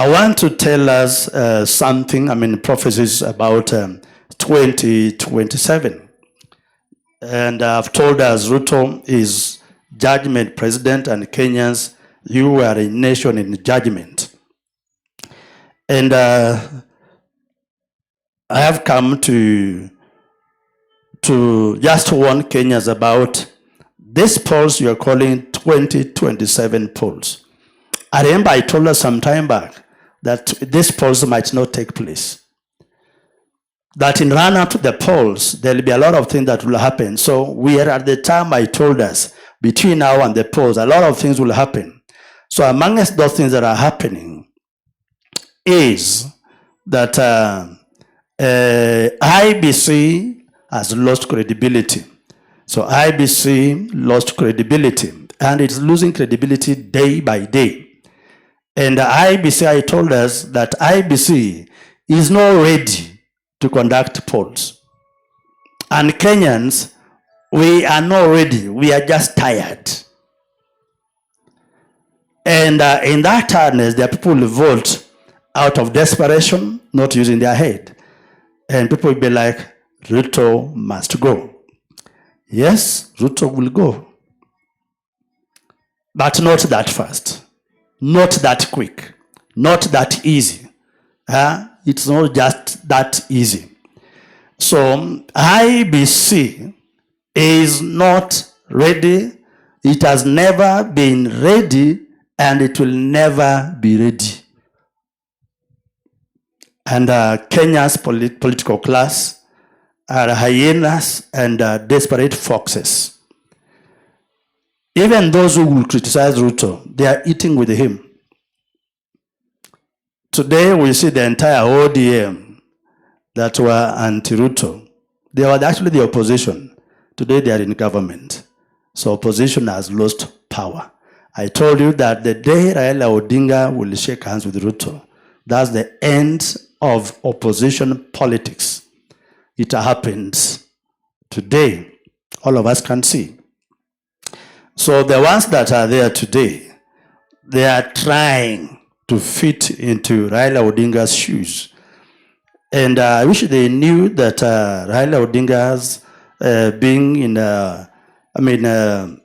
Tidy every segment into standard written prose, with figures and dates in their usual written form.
I want to tell us something, prophecies about 2027. And I've told us Ruto is judgment president, and Kenyans, you are a nation in judgment. And I have come to just warn Kenyans about this polls you are calling 2027 polls. I remember I told us some time back that this polls might not take place. That in run up to the polls, there will be a lot of things that will happen. So we are at the time I told us, between now and the polls, a lot of things will happen. So amongst those things that are happening is that IEBC has lost credibility. So IEBC lost credibility, and it's losing credibility day by day. And IEBC, I told us that IEBC is not ready to conduct polls. And Kenyans, we are not ready. We are just tired. And in that tiredness, there are people who vote out of desperation, not using their head. And people will be like, Ruto must go. Yes, Ruto will go. But not that fast. Not that quick. Not that easy. It's not just that easy. So IEBC is not ready. It has never been ready, and it will never be ready. And Kenya's political class are hyenas and desperate foxes. Even those who will criticize Ruto, they are eating with him. Today we see the entire ODM that were anti-Ruto. They were actually the opposition. Today they are in government. So opposition has lost power. I told you that the day Raila Odinga will shake hands with Ruto, that's the end of opposition politics. It happens today. All of us can see. So the ones that are there today, they are trying to fit into Raila Odinga's shoes. And I wish they knew that Raila Odinga's being in, Raila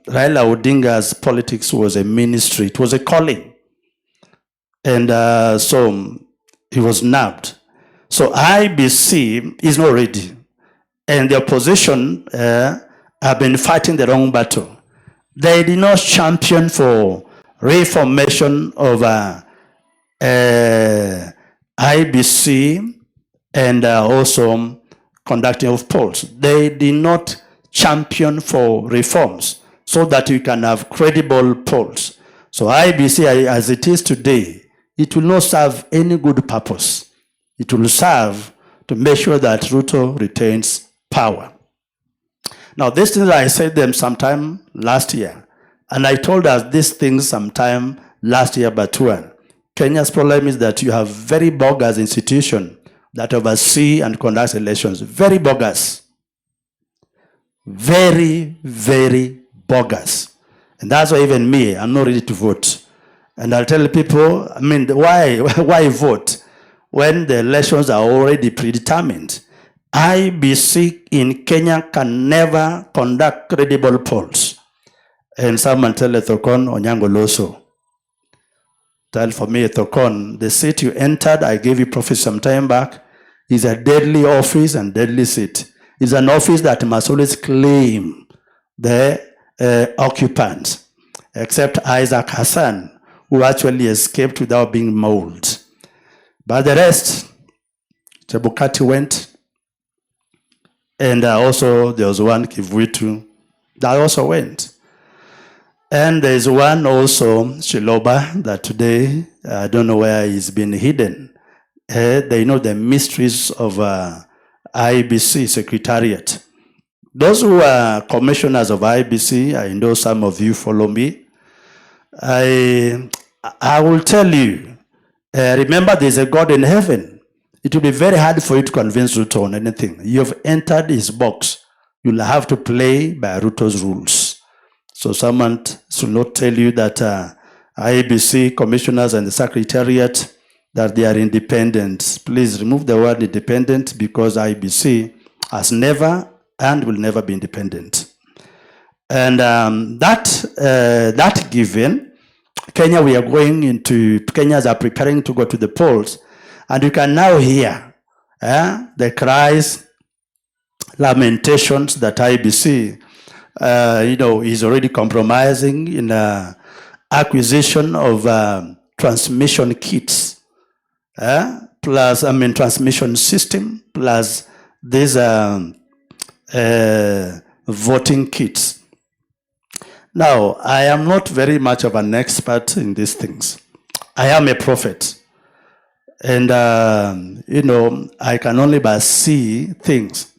Odinga's politics was a ministry. It was a calling. And so he was nabbed. So IEBC is not ready. And the opposition have been fighting the wrong battle. They did not champion for reformation of IEBC and also conducting of polls. They did not champion for reforms so that you can have credible polls. So IEBC, as it is today, it will not serve any good purpose. It will serve to make sure that Ruto retains power. Now, these things I said them sometime last year, and I told us these things sometime last year, but Kenya's problem is that you have very bogus institutions that oversee and conduct elections. Very bogus. Very, very bogus. And that's why even me, I'm not ready to vote. And I'll tell people, why vote when the elections are already predetermined? IEBC in Kenya can never conduct credible polls. And someone tell Ethokon Onyango Loso. Tell for me, Ethokon, the seat you entered, I gave you prophecy some time back, is a deadly office and deadly seat. It's an office that must always claim the occupants, except Isaac Hassan, who actually escaped without being mauled. But the rest, Chebukati went, and also there was one Kivuitu that also went. And there's one also, Shiloba, that today, I don't know where he's been hidden. They know the mysteries of IEBC Secretariat. Those who are commissioners of IEBC, I know some of you follow me. I will tell you, remember there's a God in heaven. It will be very hard for you to convince Ruto on anything. You have entered his box. You'll have to play by Ruto's rules. So someone should not tell you that IEBC commissioners and the secretariat that they are independent. Please remove the word independent, because IEBC has never and will never be independent. And that given, Kenya, we are going into, Kenyans are preparing to go to the polls, and you can now hear the cries, lamentations that IEBC, is already compromising in acquisition of transmission kits, plus, transmission system, plus these voting kits. Now, I am not very much of an expert in these things. I am a prophet. And, I can only but see things.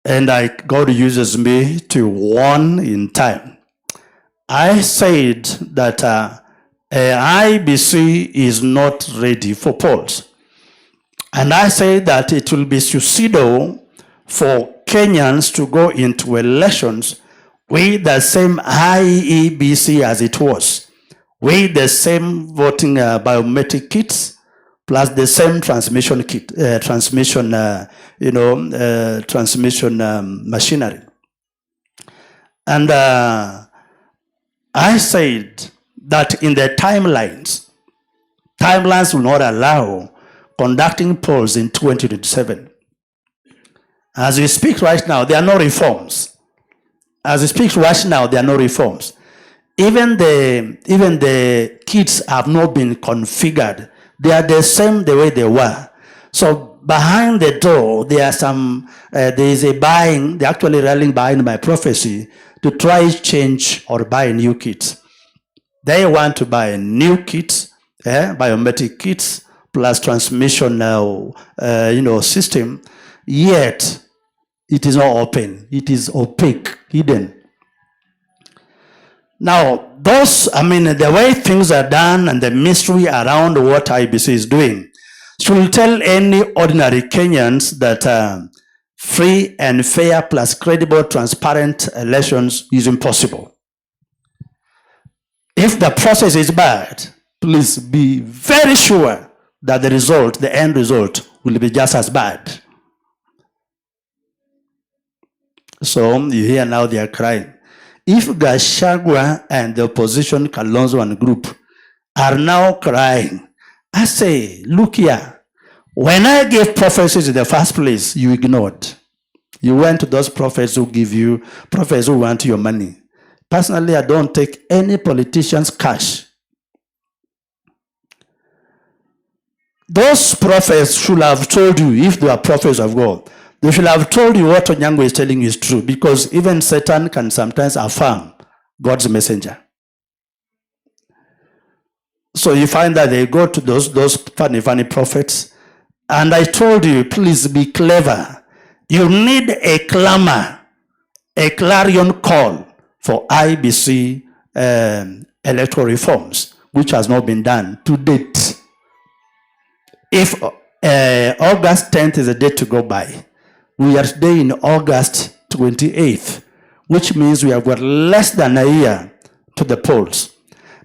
And God uses me to warn in time. I said that IEBC is not ready for polls. And I said that it will be suicidal for Kenyans to go into elections with the same IEBC as it was, with the same voting biometric kits, plus the same transmission kit, transmission machinery. And I said that in the timelines will not allow conducting polls in 2027. As we speak right now, there are no reforms. As we speak right now, there are no reforms. Even the kits have not been configured. They are the same the way they were. So behind the door, there are some, there is a buying, they're actually rallying behind my prophecy to try change or buy new kits. They want to buy new kits, biometric kits, plus transmission system, yet it is not open. It is opaque, hidden. Now, the way things are done and the mystery around what IEBC is doing should tell any ordinary Kenyans that free and fair plus credible, transparent elections is impossible. If the process is bad, please be very sure that the end result will be just as bad. So you hear now they are crying. If Gachagua and the opposition Kalonzo and group are now crying, I say, look here, when I gave prophecies in the first place, you ignored. You went to those prophets who give you, prophets who want your money. Personally, I don't take any politician's cash. Those prophets should have told you, if they are prophets of God, they should have told you what Onyango is telling you is true, because even Satan can sometimes affirm God's messenger. So you find that they go to those funny prophets, and I told you, please be clever. You need a clamor, a clarion call for IEBC electoral reforms, which has not been done to date. If August 10th is a date to go by, we are today in August 28th, which means we have got less than a year to the polls.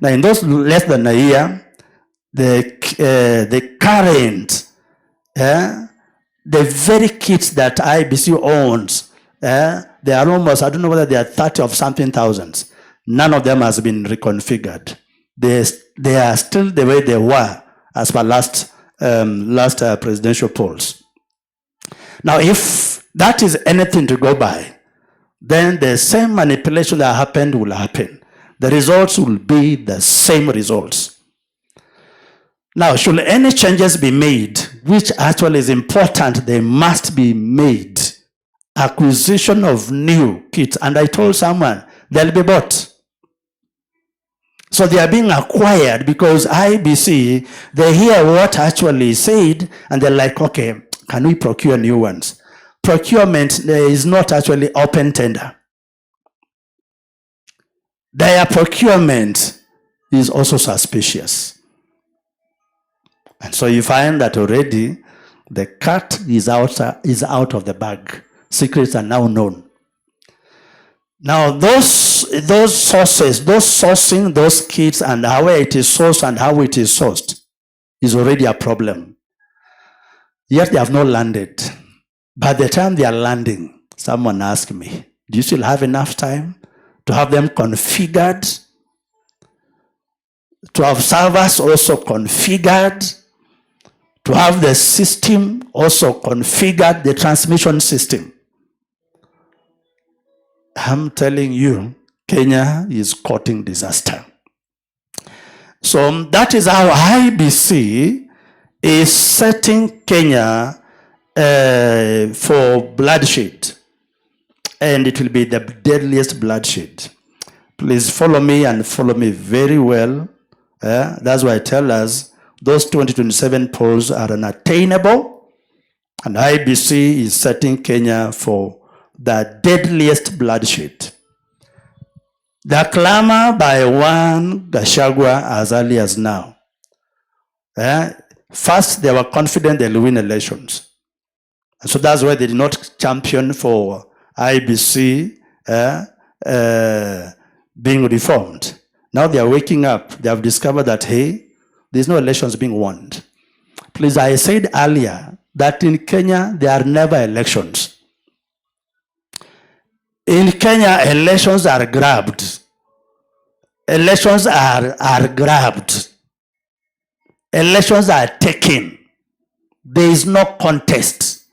Now, in those less than a year, the current, the very kits that IEBC owns, they are almost, I don't know whether they are 30 of something thousands. None of them has been reconfigured. They are still the way they were as per last presidential polls. Now, if that is anything to go by, then the same manipulation that happened will happen. The results will be the same results. Now, should any changes be made, which actually is important, they must be made. Acquisition of new kits. And I told someone, they'll be bought. So they are being acquired because IEBC, they hear what actually said, and they're like, okay, can we procure new ones? Procurement is not actually open tender. Their procurement is also suspicious. And so you find that already the cat is out of the bag. Secrets are now known. Now those sources, those sourcing those kits and how it is sourced and how it is sourced, is already a problem. Yet they have not landed. By the time they are landing, someone asked me, do you still have enough time to have them configured? To have servers also configured? To have the system also configured, the transmission system? I'm telling you, Kenya is courting disaster. So that is how IEBC is setting Kenya for bloodshed. And it will be the deadliest bloodshed. Please follow me and follow me very well. That's why I tell us those 2027 polls are unattainable. And IEBC is setting Kenya for the deadliest bloodshed. The clamor by one Gachagua as early as now. First, they were confident they'll win elections. And so that's why they did not champion for IEBC being reformed. Now they are waking up. They have discovered that, hey, there's no elections being won. Please, I said earlier that in Kenya, there are never elections. In Kenya, elections are grabbed. Elections are grabbed. Elections are taken. There is no contest.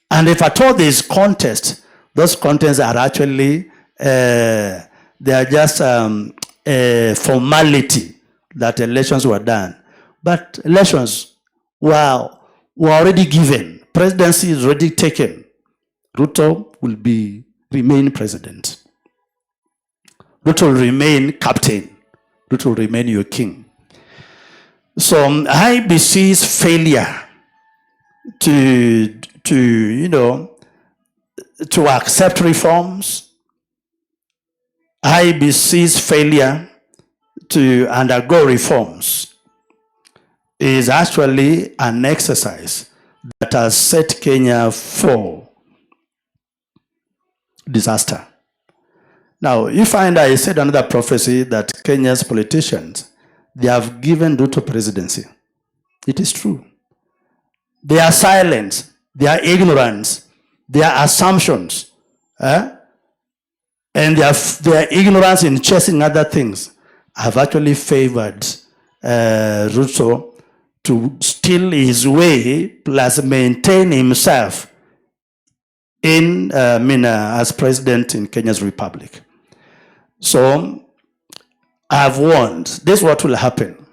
And if at all there is contest, those contests are actually, they are just a formality that elections were done. But elections were already given. Presidency is already taken. Ruto will remain president. Ruto will remain captain. Ruto will remain your king. So IEBC's failure to accept reforms, IEBC's failure to undergo reforms is actually an exercise that has set Kenya for disaster. Now, you find I said another prophecy that Kenya's politicians, they have given Ruto presidency. It is true. Their silence, their ignorance, their assumptions, and their ignorance in chasing other things have actually favored Ruto to steal his way plus maintain himself as president in Kenya's republic. So I've warned, this is what will happen.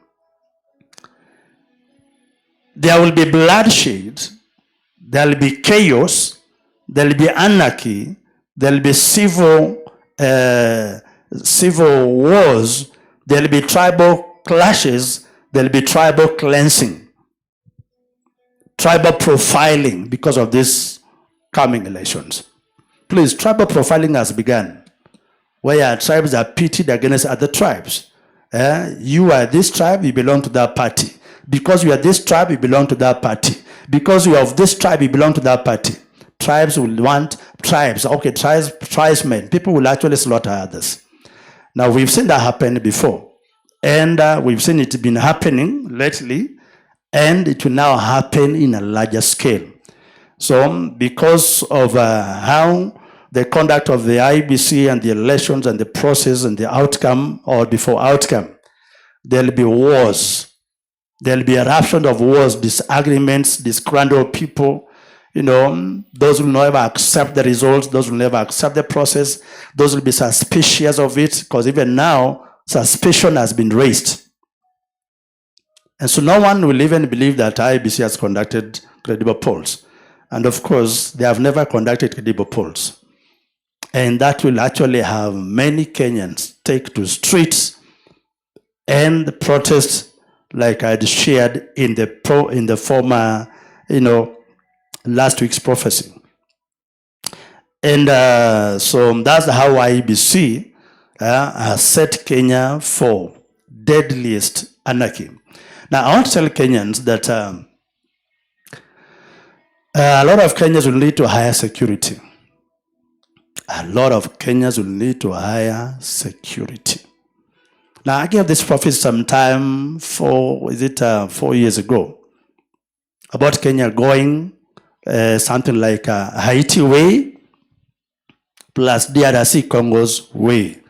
There will be bloodshed, there will be chaos, there will be anarchy, there will be civil wars, there will be tribal clashes, there will be tribal cleansing, tribal profiling because of these coming elections. Please, tribal profiling has begun, where tribes are pitted against other tribes. You are this tribe, you belong to that party. Because you are this tribe, you belong to that party. Because you are of this tribe, you belong to that party. Tribes will want tribes. Okay, tribesmen. People will actually slaughter others. Now, we've seen that happen before. And we've seen it been happening lately. And it will now happen in a larger scale. So, because of how the conduct of the IEBC and the elections and the process and the outcome or before outcome, there will be wars. There will be eruption of wars, disagreements, disgruntled people. Those will never accept the results. Those will never accept the process. Those will be suspicious of it because even now, suspicion has been raised. And so no one will even believe that IEBC has conducted credible polls. And of course, they have never conducted credible polls. And that will actually have many Kenyans take to streets and protest like I had shared in the former, last week's prophecy. And so that's how IEBC has set Kenya for deadliest anarchy. Now, I want to tell Kenyans that a lot of Kenyans will need to hire security. A lot of Kenyans will need to hire security. Now, I gave this prophet some time 4 years ago about Kenya going something like Haiti way plus DRC Congo's way.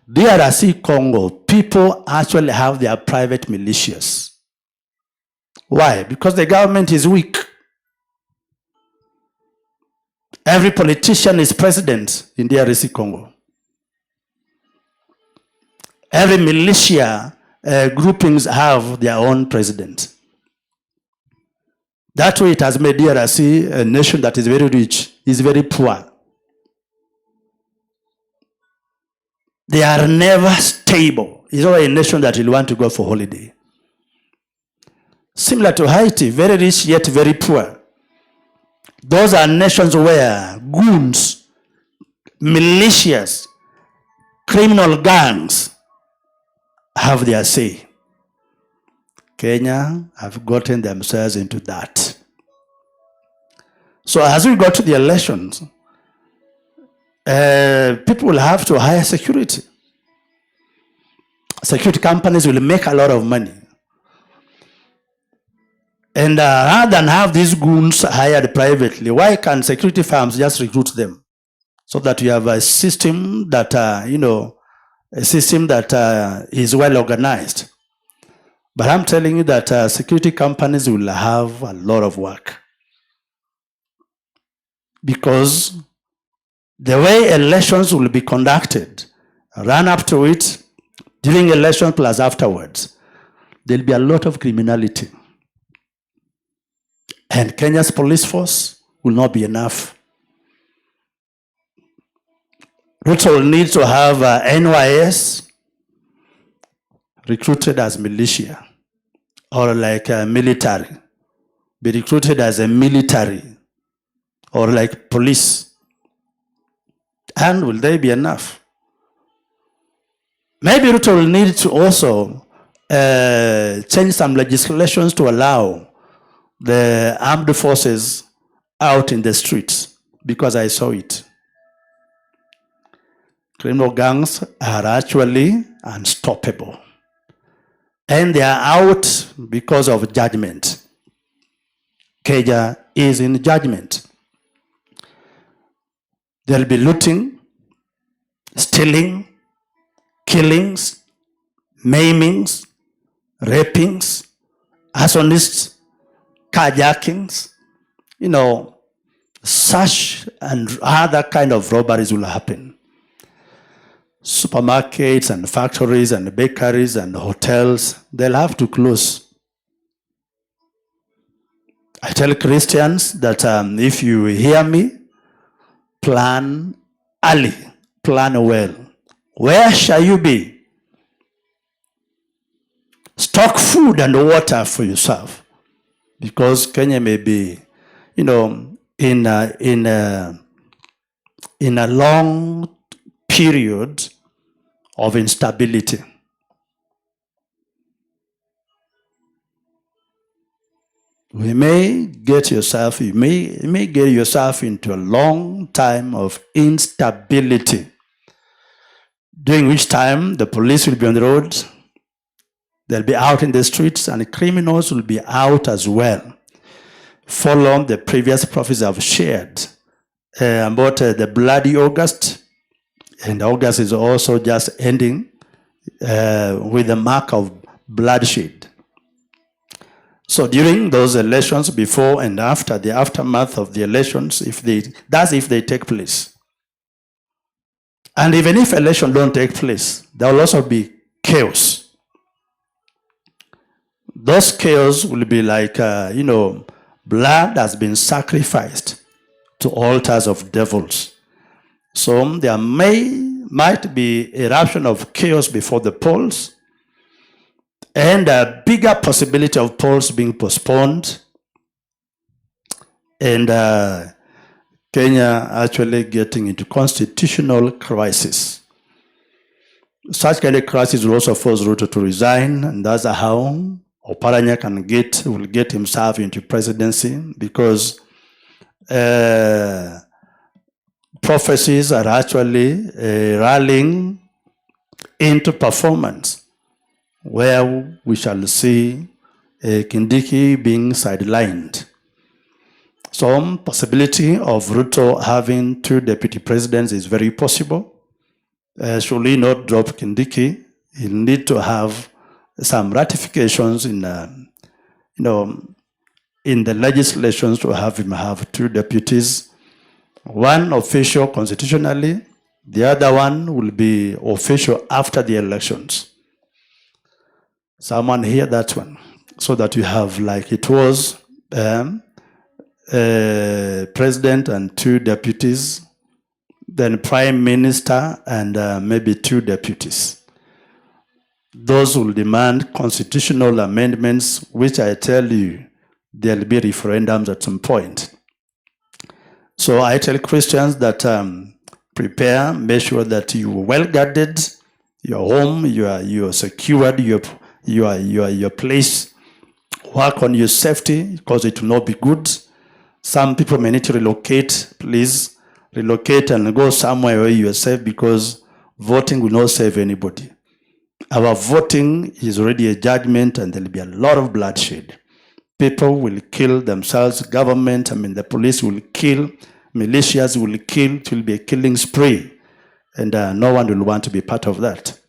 DRC Congo, people actually have their private militias. Why? Because the government is weak. Every politician is president in DRC Congo. Every militia groupings have their own president. That way it has made DRC a nation that is very rich, is very poor. They are never stable. It's not a nation that will want to go for holiday. Similar to Haiti, very rich yet very poor. Those are nations where goons, militias, criminal gangs have their say. Kenya have gotten themselves into that. So as we go to the elections, people will have to hire security. Security companies will make a lot of money. And rather than have these goons hired privately, why can't security firms just recruit them? So that you have a system that, is well organized. But I'm telling you that security companies will have a lot of work. Because the way elections will be conducted, run up to it, during election plus afterwards, there'll be a lot of criminality. And Kenya's police force will not be enough. Ruto will need to have NYS recruited as militia or like military, be recruited as a military or like police. And will they be enough? Maybe Ruto will need to also change some legislations to allow the armed forces out in the streets, because I saw it. Criminal gangs are actually unstoppable. And they are out because of judgment. Kenya is in judgment. There will be looting, stealing, killings, maimings, rapings, arsonists, carjackings, such and other kind of robberies will happen. Supermarkets and factories and bakeries and hotels, they'll have to close. I tell Christians that if you hear me, plan early, plan well. Where shall you be? Stock food and water for yourself. Because Kenya may be, in a long period of instability. You may get yourself into a long time of instability, during which time the police will be on the roads, they'll be out in the streets, and the criminals will be out as well. Follow the previous prophets have shared about the bloody August, and August is also just ending with the mark of bloodshed. So during those elections, before and after, the aftermath of the elections, if they take place. And even if elections don't take place, there will also be chaos. Those chaos will be like, blood has been sacrificed to altars of devils. So there might be eruption of chaos before the polls, and a bigger possibility of polls being postponed, and Kenya actually getting into constitutional crisis. Such kind of crisis will also force Ruto to resign, and that's how Oparanya will get himself into presidency, because prophecies are actually rallying into performance. where we shall see Kindiki being sidelined. Some possibility of Ruto having 2 deputy presidents is very possible. Should he not drop Kindiki, he'll need to have some ratifications in the legislations to have him have 2 deputies. One official constitutionally, the other one will be official after the elections. Someone hear that one, so that you have like it was president and 2 deputies, then prime minister and maybe 2 deputies. Those will demand constitutional amendments, which I tell you, there'll be referendums at some point. So I tell Christians that prepare, make sure that you are well guarded, your home, you are secured, your place, work on your safety, because it will not be good. Some people may need to relocate. Please relocate and go somewhere where you are safe, because voting will not save anybody. Our voting is already a judgment, and there will be a lot of bloodshed. People will kill themselves, government, the police will kill, militias will kill, it will be a killing spree, and no one will want to be part of that.